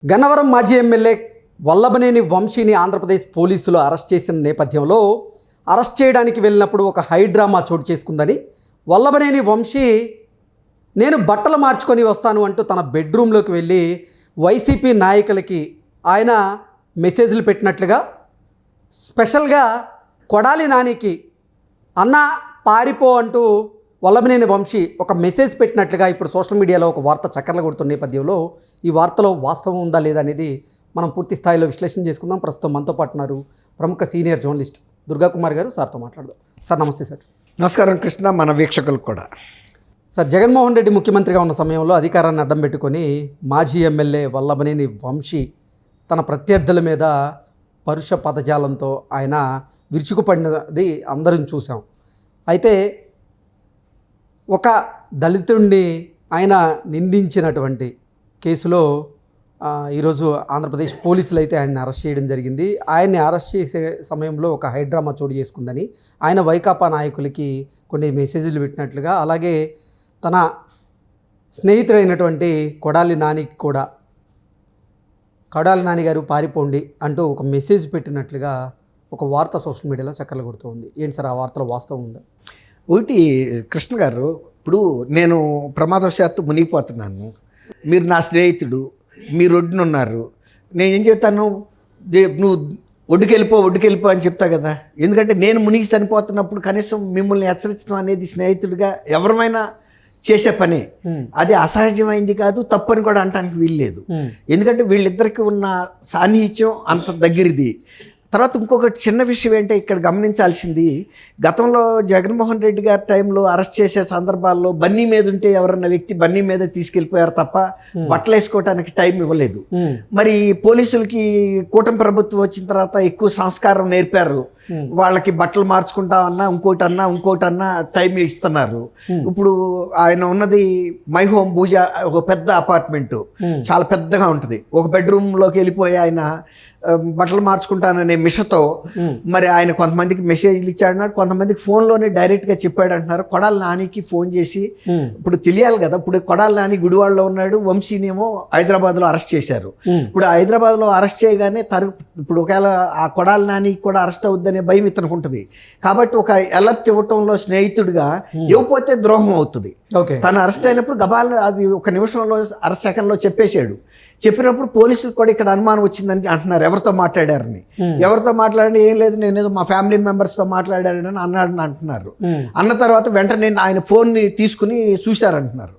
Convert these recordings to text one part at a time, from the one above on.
గన్నవరం మాజీ ఎమ్మెల్యే వల్లభనేని వంశీని ఆంధ్రప్రదేశ్ పోలీసులు అరెస్ట్ చేసిన నేపథ్యంలో అరెస్ట్ చేయడానికి వెళ్ళినప్పుడు ఒక హైడ్రామా చోటు చేసుకుందని వల్లభనేని వంశీ నేను బట్టలు మార్చుకొని వస్తాను అంటూ తన బెడ్రూమ్లోకి వెళ్ళి వైసీపీ నాయకులకి ఆయన మెసేజ్లు పెట్టినట్లుగా స్పెషల్గా కొడాలి నానికి అన్న పారిపో అంటూ వల్లభనేని వంశీ ఒక మెసేజ్ పెట్టినట్లుగా ఇప్పుడు సోషల్ మీడియాలో ఒక వార్త చక్కర్లు కొడుతున్న నేపథ్యంలో ఈ వార్తలో వాస్తవం ఉందా లేదా అనేది మనం పూర్తి స్థాయిలో విశ్లేషణ చేసుకుందాం. ప్రస్తుతం మనతో పాటు ఉన్నారు ప్రముఖ సీనియర్ జర్నలిస్ట్ దుర్గా కుమార్ గారు. సార్తో మాట్లాడదాం. సార్ నమస్తే. సార్ నమస్కారం కృష్ణ, మన వీక్షకులకు కూడా. సార్, జగన్మోహన్ రెడ్డి ముఖ్యమంత్రిగా ఉన్న సమయంలో అధికారాన్ని అడ్డం పెట్టుకొని మాజీ ఎమ్మెల్యే వల్లభనేని వంశీ తన ప్రత్యర్థుల మీద పరుష పదజాలంతో ఆయన విరుచుకుపడినది అందరం చూసాం. అయితే ఒక దళితుడిని ఆయన నిందించినటువంటి కేసులో ఈరోజు ఆంధ్రప్రదేశ్ పోలీసులు అయితే ఆయన్ని అరెస్ట్ చేయడం జరిగింది. ఆయన్ని అరెస్ట్ చేసే సమయంలో ఒక హైడ్రామా చోటు చేసుకుందని ఆయన వైకాపా నాయకులకి కొన్ని మెసేజ్లు పెట్టినట్లుగా, అలాగే తన స్నేహితుడైనటువంటి కొడాలి నానికి కూడా కొడాలి నాని గారు పారిపోండి అంటూ ఒక మెసేజ్ పెట్టినట్లుగా ఒక వార్త సోషల్ మీడియాలో చక్కర్లు కొడుతుంది. ఏంటి సార్, ఆ వార్తలో వాస్తవం ఉందా? ఒకటి కృష్ణ గారు, ఇప్పుడు నేను ప్రమాదవశాత్తు మునిగిపోతున్నాను, మీరు నా స్నేహితుడు, మీరు ఒడ్డునున్నారు, నేను ఏం చెప్తాను, నువ్వు ఒడ్డుకెళ్ళిపో అని చెప్తా కదా. ఎందుకంటే నేను మునిగి చనిపోతున్నప్పుడు కనీసం మిమ్మల్ని హెచ్చరించడం అనేది స్నేహితుడిగా ఎవరమైనా చేసే పనే. అది అసహజమైంది కాదు, తప్పని కూడా అనడానికి వీల్లేదు. ఎందుకంటే వీళ్ళిద్దరికి ఉన్న సాన్నిహిత్యం అంత దగ్గరిది. తర్వాత ఇంకొక చిన్న విషయం ఏంటంటే ఇక్కడ గమనించాల్సింది, గతంలో జగన్మోహన్ రెడ్డి గారి టైంలో అరెస్ట్ చేసే సందర్భాల్లో బన్నీ మీద ఉంటే ఎవరన్నా వ్యక్తి బన్నీ మీద తీసుకెళ్ళిపోయారు తప్ప బట్టలు వేసుకోవడానికి టైం ఇవ్వలేదు. మరి పోలీసులకి కూటమి ప్రభుత్వం వచ్చిన తర్వాత ఎక్కువ సంస్కారం నేర్పారు. వాళ్ళకి బట్టలు మార్చుకుంటామన్నా ఇంకోటన్నా టైం ఇస్తున్నారు. ఇప్పుడు ఆయన ఉన్నది మై హోమ్ భూజా, ఒక పెద్ద అపార్ట్మెంట్, చాలా పెద్దగా ఉంటుంది. ఒక బెడ్రూమ్లోకి వెళ్ళిపోయి ఆయన బట్టలు మార్చుకుంటాననే మిషతో మరి ఆయన కొంతమందికి మెసేజ్లు ఇచ్చాడన్నారు, కొంతమందికి ఫోన్లోనే డైరెక్ట్గా చెప్పాడు అంటున్నారు. కొడాలి నానికి ఫోన్ చేసి, ఇప్పుడు తెలియాలి కదా, ఇప్పుడు కొడాలి నాని గుడివాడలో ఉన్నాడు, వంశీనేమో హైదరాబాద్లో అరెస్ట్ చేశారు. ఇప్పుడు హైదరాబాద్లో అరెస్ట్ చేయగానే ఇప్పుడు ఒకవేళ ఆ కొడాలి నాని కూడా అరెస్ట్ అవుద్దనే భయం ఇతనికి ఉంటుంది. కాబట్టి ఒక అలర్ట్ ఇవ్వటంలో స్నేహితుడిగా ఇవ్వకపోతే ద్రోహం అవుతుంది. తను అరెస్ట్ అయినప్పుడు గబాల్ అది ఒక నిమిషంలో అర సెకండ్లో చెప్పేశాడు. చెప్పినప్పుడు పోలీసులకు కూడా ఇక్కడ అనుమానం వచ్చిందని అంటున్నారు, ఎవరితో మాట్లాడారని. ఎవరితో మాట్లాడి ఏం లేదు, నేనేదో మా ఫ్యామిలీ మెంబర్స్తో మాట్లాడారని అన్నాడని అంటున్నారు. అన్న తర్వాత వెంటనే ఆయన ఫోన్ని తీసుకుని చూశారంటున్నారు.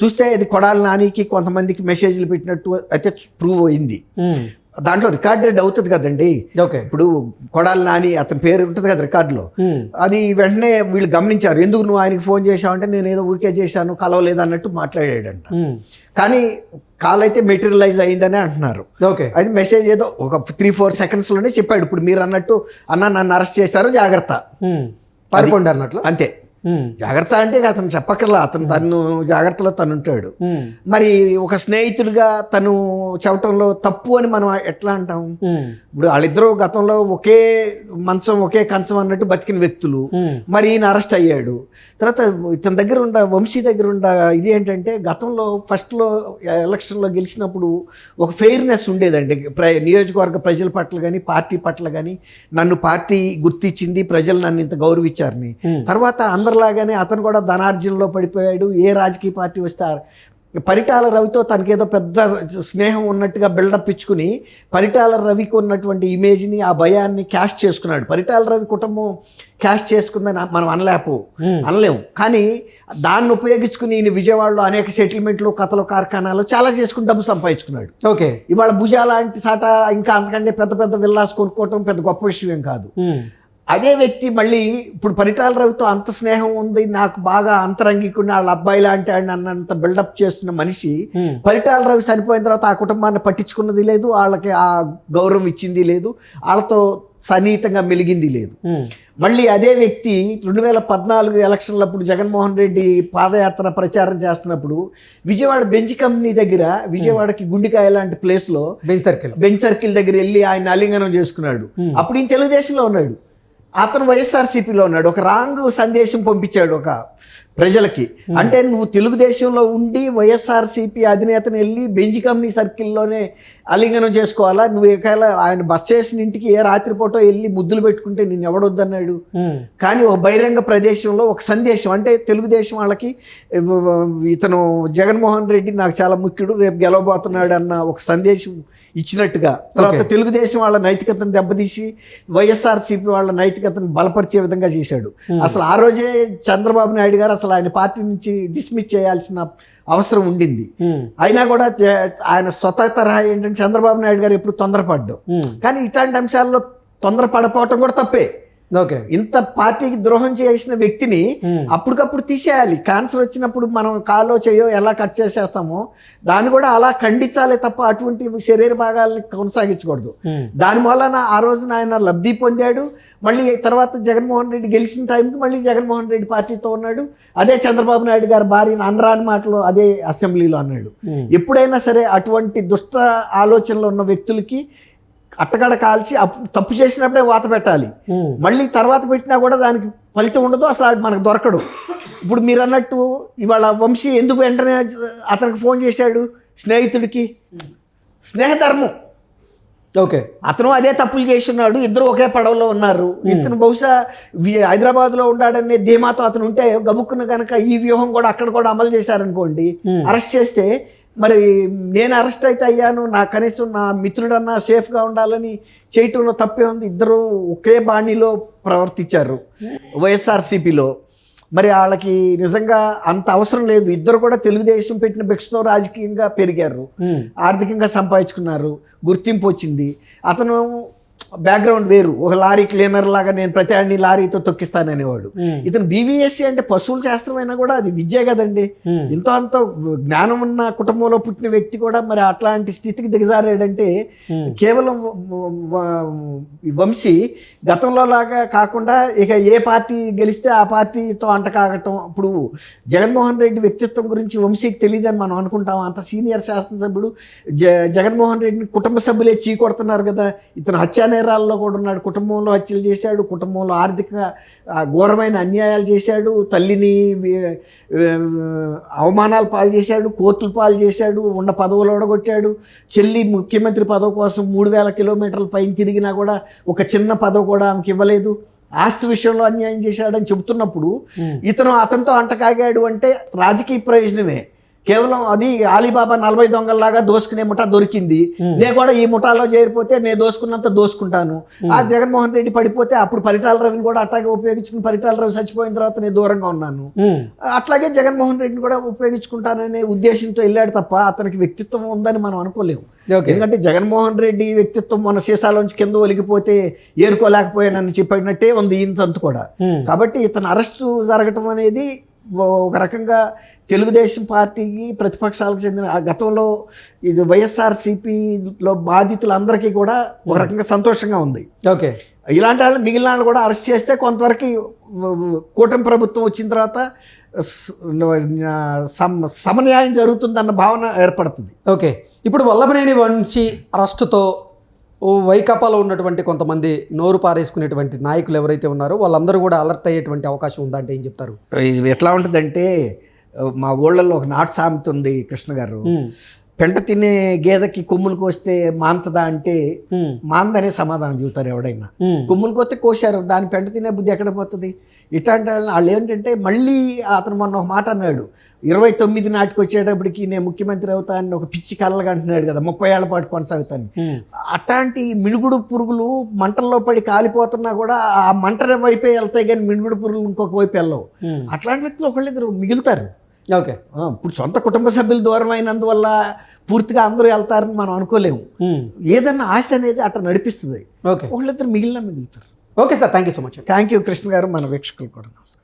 చూస్తే ఇది కొడాలి నానికి కొంతమందికి మెసేజ్లు పెట్టినట్టు అయితే ప్రూవ్ అయింది. దాంట్లో రికార్డెడ్ అవుతుంది కదండి. ఇప్పుడు కొడాలి నాని అతని పేరు ఉంటుంది కదా రికార్డులో. అది వెంటనే వీళ్ళు గమనించారు. ఎందుకు నువ్వు ఆయనకి ఫోన్ చేశావంటే నేను ఏదో ఊరికే చేశాను, కలవలేదు అన్నట్టు మాట్లాడాడంట. కానీ కాల్ అయితే మెటీరియలైజ్ అయిందని అంటున్నారు. అది మెసేజ్ ఏదో ఒక 3-4 సెకండ్స్లోనే చెప్పాడు. ఇప్పుడు మీరు అన్నట్టు అన్న నన్ను అరెస్ట్ చేశారు, జాగ్రత్త అన్నట్లు. అంతే. జాగ్రత్త అంటే అతను చెప్పక్కర్లా, తను జాగ్రత్తలో తను ఉంటాడు. మరి ఒక స్నేహితుడిగా తను చెప్పటంలో తప్పు అని మనం ఎట్లా అంటాం? ఇప్పుడు వాళ్ళిద్దరూ గతంలో ఒకే మంచం ఒకే కంచం అన్నట్టు బతికిన వ్యక్తులు. మరి ఈయన అరెస్ట్ అయ్యాడు. తర్వాత ఇతని దగ్గర వంశీ దగ్గర ఇది ఏంటంటే, గతంలో ఫస్ట్లో ఎలక్షన్లో గెలిచినప్పుడు ఒక ఫెయిర్నెస్ ఉండేదండి నియోజకవర్గ ప్రజల పట్ల కానీ పార్టీ పట్ల కానీ. నన్ను పార్టీ గుర్తించింది, ప్రజలు నన్ను ఇంత గౌరవించారని. తర్వాత అందరిలాగానే అతను కూడా ధనార్జనలో పడిపోయాడు. ఏ రాజకీయ పార్టీ వస్తే పరిటాల రవితో తనకేదో పెద్ద స్నేహం ఉన్నట్టుగా బిల్డప్ ఇచ్చుకుని పరిటాల రవికి ఉన్నటువంటి ఇమేజ్ని, ఆ భయాన్ని క్యాష్ చేసుకున్నాడు. పరిటాల రవి కుటుంబం క్యాష్ చేసుకుందని మనం అనలేము. కానీ దాన్ని ఉపయోగించుకుని ఈయన విజయవాడలో అనేక సెటిల్మెంట్లు, కథలు, కార్ఖానాలు చాలా చేసుకుని డబ్బు సంపాదించుకున్నాడు. ఇవాళ భుజా లాంటి సాట ఇంకా అంతకంటే పెద్ద పెద్ద విల్లాస్ కొనుక్కోవటం పెద్ద గొప్ప విషయం కాదు. అదే వ్యక్తి మళ్ళీ ఇప్పుడు పరిటాల రవితో అంత స్నేహం ఉంది, నాకు బాగా అంతరంగికుని వాళ్ళ అబ్బాయి లాంటి ఆయన అన్నంత బిల్డప్ చేస్తున్న మనిషి పరిటాల రవి చనిపోయిన తర్వాత ఆ కుటుంబాన్ని పట్టించుకున్నది లేదు, వాళ్ళకి ఆ గౌరవం ఇచ్చింది లేదు, వాళ్ళతో సన్నిహితంగా మెలిగింది లేదు. మళ్ళీ అదే వ్యక్తి 2014 ఎలక్షన్లప్పుడు జగన్మోహన్ రెడ్డి పాదయాత్ర ప్రచారం చేస్తున్నప్పుడు విజయవాడ బెంచ్ కంపెనీ దగ్గర, విజయవాడకి గుండికాయ లాంటి ప్లేస్లో బెంచ్ సర్కిల్ దగ్గర వెళ్ళి ఆయన ఆలింగనం చేసుకున్నాడు. అప్పుడు ఈయన తెలుగుదేశంలో ఉన్నాడు, అతను వైఎస్ఆర్సీపీలో ఉన్నాడు. ఒక రాంగ్ సందేశం పంపించాడు ఒక ప్రజలకి. అంటే నువ్వు తెలుగుదేశంలో ఉండి వైఎస్ఆర్సీపీ అధినేతను వెళ్ళి బెంజి కంపెనీ సర్కిల్లోనే ఆలింగనం చేసుకోవాలా? నువ్వు ఒకవేళ ఆయన బస్ చేసిన ఇంటికి ఏ రాత్రిపూట వెళ్ళి ముద్దులు పెట్టుకుంటే నిన్ను ఎవడొద్దన్నాడు? కానీ ఒక బహిరంగ ప్రదేశంలో ఒక సందేశం, అంటే తెలుగుదేశం వాళ్ళకి ఇతను జగన్మోహన్ రెడ్డి నాకు చాలా ముఖ్యుడు, రేపు గెలవబోతున్నాడు అన్న ఒక సందేశం ఇచ్చినట్టుగా, తర్వాత తెలుగుదేశం వాళ్ళ నైతికతను దెబ్బతీసి వైఎస్ఆర్సీపీ వాళ్ళ నైతికతను బలపరిచే విధంగా చేశాడు. అసలు ఆ రోజే చంద్రబాబు నాయుడు గారు అసలు ఆయన పార్టీ నుంచి డిస్మిస్ చేయాల్సిన అవసరం ఉండింది. అయినా కూడా ఆయన స్వతహా తరహా ఏంటంటే చంద్రబాబు నాయుడు గారు ఎప్పుడు తొందరపడ్డాం, కానీ ఇట్లాంటి అంశాల్లో తొందరపడపోవటం కూడా తప్పే. ఇంత పార్టీకి ద్రోహం చేసిన వ్యక్తిని అప్పటికప్పుడు తీసేయాలి. క్యాన్సర్ వచ్చినప్పుడు మనం కాలో చేయో ఎలా కట్ చేసేస్తామో దాన్ని కూడా అలా ఖండించాలి తప్ప అటువంటి శరీర భాగాలని కొనసాగించకూడదు. దాని వలన ఆ రోజున ఆయన లబ్ధి పొందాడు. మళ్ళీ తర్వాత జగన్మోహన్ రెడ్డి గెలిచిన టైంకి మళ్ళీ జగన్మోహన్ రెడ్డి పార్టీతో ఉన్నాడు. అదే చంద్రబాబు నాయుడు గారు భార్యను అనరాని మాటలు అదే అసెంబ్లీలో అన్నాడు. ఎప్పుడైనా సరే అటువంటి దుష్ట ఆలోచనలు ఉన్న వ్యక్తులకి అట్టగడ కాల్చి తప్పు చేసినప్పుడే వాత పెట్టాలి. మళ్ళీ తర్వాత పెట్టినా కూడా దానికి ఫలితం ఉండదు, అసలు మనకు దొరకడు. ఇప్పుడు మీరు అన్నట్టు ఇవాళ వంశీ ఎందుకు వెంటనే అతనికి ఫోన్ చేశాడు? స్నేహితుడికి స్నేహధర్మం. అతను అదే తప్పులు చేస్తున్నాడు, ఇద్దరు ఒకే పడవలో ఉన్నారు. ఇతను బహుశా హైదరాబాద్లో ఉన్నాడనే ధీమాతో అతను ఉంటే గబుక్కున కనుక ఈ వ్యూహం కూడా అక్కడ కూడా అమలు చేశారనుకోండి, అరెస్ట్ చేస్తే మరి నేను అరెస్ట్ అయితే అయ్యాను, నా కనీసం నా మిత్రుడన్నా సేఫ్గా ఉండాలని చేయటంలో తప్పే ఉంది. ఇద్దరు ఒకే బాణీలో ప్రవర్తించారు వైఎస్ఆర్సీపీలో. మరి వాళ్ళకి నిజంగా అంత అవసరం లేదు. ఇద్దరు కూడా తెలుగుదేశం పెట్టిన భిక్షతో రాజకీయంగా పెరిగారు, ఆర్థికంగా సంపాదించుకున్నారు, గుర్తింపు వచ్చింది. అతను బ్యాక్గ్రౌండ్ వేరు, ఒక లారీ క్లీనర్ లాగా నేను ప్రతి అన్ని లారీతో తొక్కిస్తాననేవాడు. ఇతను బీవీఎస్సీ అంటే పశువుల శాస్త్రం అయినా కూడా అది విద్యే కదండి. ఎంతో అంత జ్ఞానం ఉన్న కుటుంబంలో పుట్టిన వ్యక్తి కూడా మరి అట్లాంటి స్థితికి దిగజారాడంటే కేవలం వంశీ గతంలో లాగా కాకుండా ఇక ఏ పార్టీ గెలిస్తే ఆ పార్టీతో అంటకాగటం. ఇప్పుడు జగన్మోహన్ రెడ్డి వ్యక్తిత్వం గురించి వంశీకి తెలియదని మనం అనుకుంటాం. అంత సీనియర్ శాసనసభ్యుడు జగన్మోహన్ రెడ్డిని కుటుంబ సభ్యులే చీకొడుతున్నారు కదా. ఇతను హత్యా నేరాల్లో కూడా ఉన్నాడు, కుటుంబంలో హత్యలు చేశాడు, కుటుంబంలో ఆర్థిక ఘోరమైన అన్యాయాలు చేశాడు, తల్లిని అవమానాలు పాలు చేశాడు, కోర్టుల పాలు చేశాడు, ఉన్న పదవులు ఓడగొట్టాడు. చెల్లి ముఖ్యమంత్రి పదవి కోసం 3000 కిలోమీటర్ల పైన తిరిగినా కూడా ఒక చిన్న పదవి కూడా ఆమెకి ఇవ్వలేదు. ఆస్తి విషయంలో అన్యాయం చేశాడని చెబుతున్నప్పుడు ఇతను అతనితో అంటకాగాడు అంటే రాజకీయ ప్రయోజనమే. కేవలం అది అలీబాబా 40 దొంగల్లాగా దోసుకునే ముఠా దొరికింది, నేను కూడా ఈ ముఠాలో చేరిపోతే నేను దోసుకున్నంత దోసుకుంటాను. ఆ జగన్మోహన్ రెడ్డి పడిపోతే అప్పుడు పరిటాల రవిని కూడా అట్లాగే ఉపయోగించుకుని పరిటాల రవి చచ్చిపోయిన తర్వాత నేను దూరంగా ఉన్నాను, అట్లాగే జగన్మోహన్ రెడ్డిని కూడా ఉపయోగించుకుంటాననే ఉద్దేశంతో వెళ్ళాడు తప్ప అతనికి వ్యక్తిత్వం ఉందని మనం అనుకోలేము. ఎందుకంటే జగన్మోహన్ రెడ్డి వ్యక్తిత్వం మన సీసాలోంచి కింద ఒలిగిపోతే ఏరుకోలేకపోయానని చెప్పినట్టే ఉంది ఈయన తంతు కూడా. కాబట్టి ఇతను అరెస్టు జరగటం అనేది ఒక రకంగా తెలుగుదేశం పార్టీకి ప్రతిపక్షాలకు చెందిన గతంలో ఇది వైఎస్ఆర్సీపీలో బాధితులందరికీ కూడా ఒక రకంగా సంతోషంగా ఉంది. ఇలాంటి వాళ్ళు మిగిలిన వాళ్ళు కూడా అరెస్ట్ చేస్తే కొంతవరకు కూటమి ప్రభుత్వం వచ్చిన తర్వాత సమన్యాయం జరుగుతుందన్న భావన ఏర్పడుతుంది. ఇప్పుడు వల్లభనేని వంశీ అరెస్టుతో వైకాపాలో ఉన్నటువంటి కొంతమంది నోరు పారేసుకునేటువంటి నాయకులు ఎవరైతే ఉన్నారో వాళ్ళందరూ కూడా అలర్ట్ అయ్యేటువంటి అవకాశం ఉందా అంటే ఏం చెప్తారు? ఇది ఎట్లా ఉంటుందంటే మా ఊళ్ళల్లో ఒక నాటు సామెత ఉంది కృష్ణ గారు, పెంట తినే గేదెకి కొమ్ములు కోస్తే మాంతదా అంటే మాందనే సమాధానం చెబుతారు ఎవడైనా. కొమ్ములు కోస్తే కోసారు, దాని పెంట తినే బుద్ధి ఎక్కడ పోతుంది? ఇట్లాంటి వాళ్ళు ఏంటంటే మళ్ళీ అతను మొన్న ఒక మాట అన్నాడు, 29 నాటికి వచ్చేటప్పటికి నేను ముఖ్యమంత్రి అవుతానని ఒక పిచ్చి కళ్ళగా అంటున్నాడు కదా, 30 ఏళ్ల పాటు కొనసాగుతాను. అట్లాంటి మినుగుడు పురుగులు మంటల్లో పడి కాలిపోతున్నా కూడా ఆ మంట వైపే వెళ్తాయి కానీ మినుగుడు పురుగులు ఇంకొక వైపు వెళ్ళవు. అట్లాంటి వ్యక్తులు ఒకళ్ళిద్దరు మిగులుతారు. ఇప్పుడు సొంత కుటుంబ సభ్యులు దూరం అయినందువల్ల పూర్తిగా అందరూ వెళ్తారని మనం అనుకోలేము. ఏదన్నా ఆశ అనేది అట్లా నడిపిస్తుంది. ఒకళ్ళిద్దరు మిగులుతారు. Okay sir, thank you so much. Thank you Krishna garu, మన వీక్షకులు కూడా నమస్కారం.